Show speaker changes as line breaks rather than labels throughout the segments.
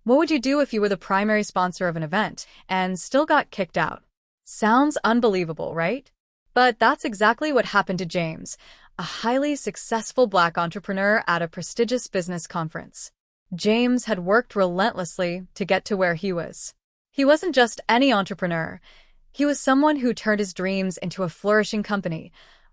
What would you do if you were the primary sponsor of an event and still got kicked out? Sounds unbelievable, right? But that's exactly what happened to James, a highly successful Black entrepreneur at a prestigious business conference. James had worked relentlessly to get to where he was. He wasn't just any entrepreneur. He was someone who turned his dreams into a flourishing company,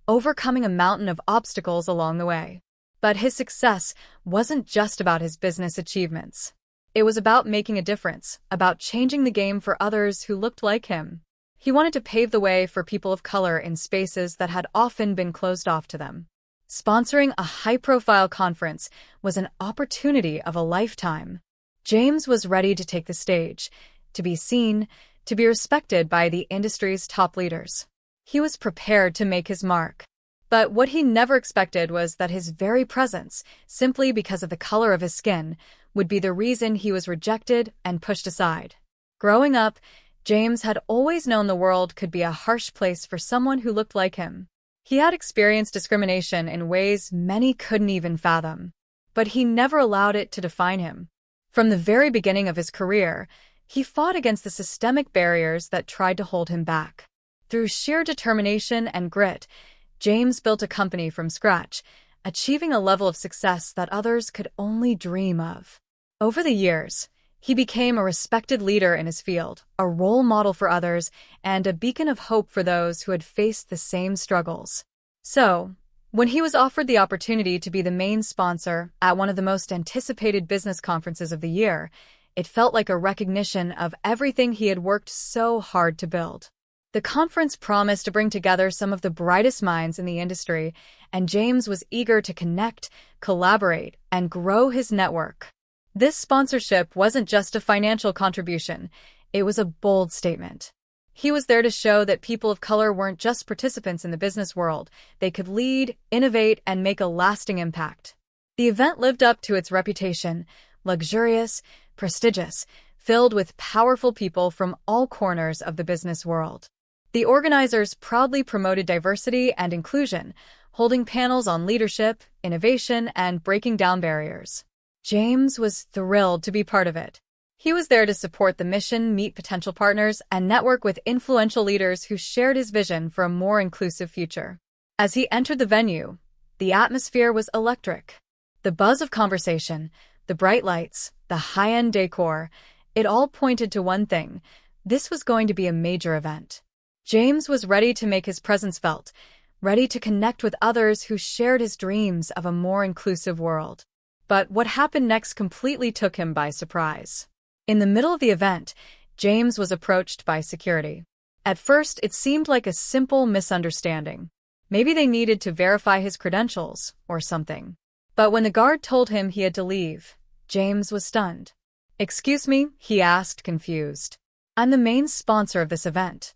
overcoming a mountain of obstacles along the way. But his success wasn't just about his business achievements. It was about making a difference, about changing the game for others who looked like him. He wanted to pave the way for people of color in spaces that had often been closed off to them. Sponsoring a high-profile conference was an opportunity of a lifetime. James was ready to take the stage, to be seen, to be respected by the industry's top leaders. He was prepared to make his mark. But what he never expected was that his very presence, simply because of the color of his skin, would be the reason he was rejected and pushed aside. Growing up, James had always known the world could be a harsh place for someone who looked like him. He had experienced discrimination in ways many couldn't even fathom, but he never allowed it to define him. From the very beginning of his career, he fought against the systemic barriers that tried to hold him back. Through sheer determination and grit, James built a company from scratch, achieving a level of success that others could only dream of. Over the years, he became a respected leader in his field, a role model for others, and a beacon of hope for those who had faced the same struggles. So, when he was offered the opportunity to be the main sponsor at one of the most anticipated business conferences of the year, it felt like a recognition of everything he had worked so hard to build. The conference promised to bring together some of the brightest minds in the industry, and James was eager to connect, collaborate, and grow his network. This sponsorship wasn't just a financial contribution, it was a bold statement. He was there to show that people of color weren't just participants in the business world, they could lead, innovate, and make a lasting impact. The event lived up to its reputation, luxurious, prestigious, filled with powerful people from all corners of the business world. The organizers proudly promoted diversity and inclusion, holding panels on leadership, innovation, and breaking down barriers. James was thrilled to be part of it. He was there to support the mission, meet potential partners, and network with influential leaders who shared his vision for a more inclusive future. As he entered the venue, the atmosphere was electric. The buzz of conversation, the bright lights, the high-end decor, it all pointed to one thing: this was going to be a major event. James was ready to make his presence felt, ready to connect with others who shared his dreams of a more inclusive world. But what happened next completely took him by surprise. In the middle of the event, James was approached by security. At first, it seemed like a simple misunderstanding. Maybe they needed to verify his credentials or something. But when the guard told him he had to leave, James was stunned. "Excuse me?" he asked, confused. "I'm the main sponsor of this event."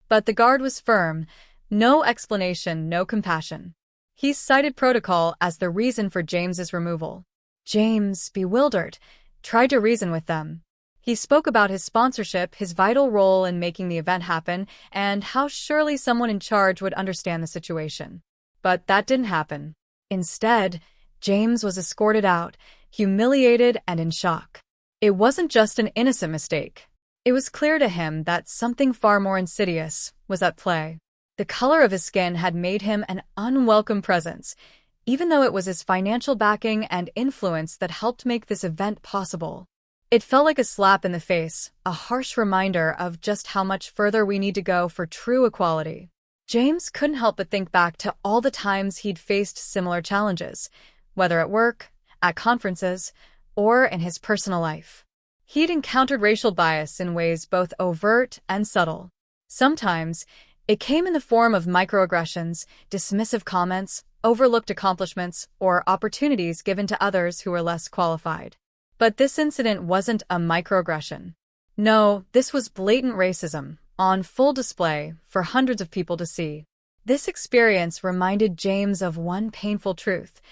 But the guard was firm. No explanation, no compassion. He cited protocol as the reason for James's removal. James, bewildered, tried to reason with them. He spoke about his sponsorship, his vital role in making the event happen, and how surely someone in charge would understand the situation. But that didn't happen. Instead, James was escorted out, humiliated and in shock. It wasn't just an innocent mistake. It was clear to him that something far more insidious was at play. The color of his skin had made him an unwelcome presence, even though it was his financial backing and influence that helped make this event possible. It felt like a slap in the face, a harsh reminder of just how much further we need to go for true equality. James couldn't help but think back to all the times he'd faced similar challenges, whether at work, at conferences, or in his personal life. He'd encountered racial bias in ways both overt and subtle. Sometimes, it came in the form of microaggressions, dismissive comments, overlooked accomplishments, or opportunities given to others who were less qualified. But this incident wasn't a microaggression. No, this was blatant racism, on full display for hundreds of people to see. This experience reminded James of one painful truth.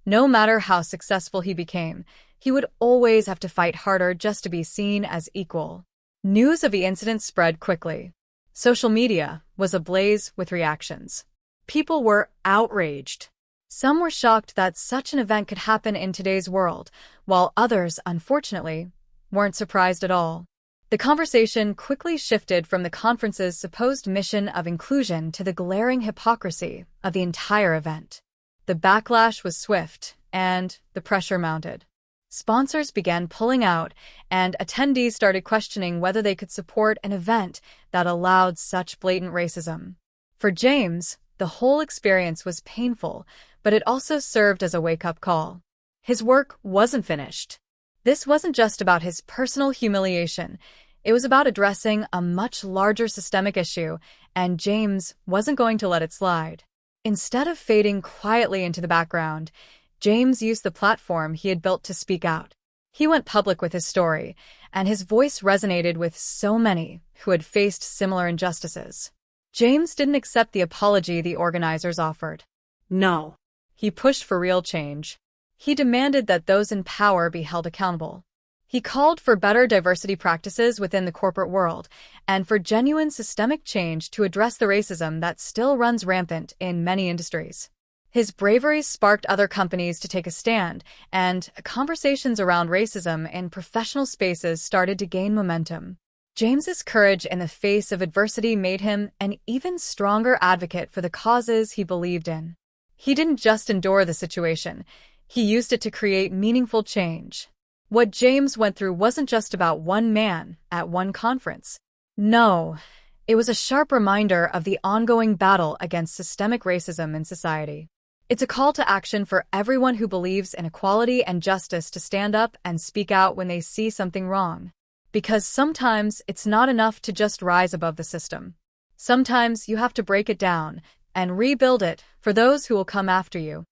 No matter how successful he became, he would always have to fight harder just to be seen as equal. News of the incident spread quickly. Social media was ablaze with reactions. People were outraged. Some were shocked that such an event could happen in today's world, while others, unfortunately, weren't surprised at all. The conversation quickly shifted from the conference's supposed mission of inclusion to the glaring hypocrisy of the entire event. The backlash was swift, and the pressure mounted. Sponsors began pulling out, and attendees started questioning whether they could support an event that allowed such blatant racism. For James, the whole experience was painful, but it also served as a wake-up call. His work wasn't finished. This wasn't just about his personal humiliation. It was about addressing a much larger systemic issue, and James wasn't going to let it slide. Instead of fading quietly into the background, James used the platform he had built to speak out. He went public with his story, and his voice resonated with so many who had faced similar injustices. James didn't accept the apology the organizers offered. No. He pushed for real change. He demanded that those in power be held accountable. He called for better diversity practices within the corporate world and for genuine systemic change to address the racism that still runs rampant in many industries. His bravery sparked other companies to take a stand, and conversations around racism in professional spaces started to gain momentum. James's courage in the face of adversity made him an even stronger advocate for the causes he believed in. He didn't just endure the situation. He used it to create meaningful change. What James went through wasn't just about one man at one conference. No, it was a sharp reminder of the ongoing battle against systemic racism in society. It's a call to action for everyone who believes in equality and justice to stand up and speak out when they see something wrong. Because sometimes it's not enough to just rise above the system. Sometimes you have to break it down and rebuild it for those who will come after you.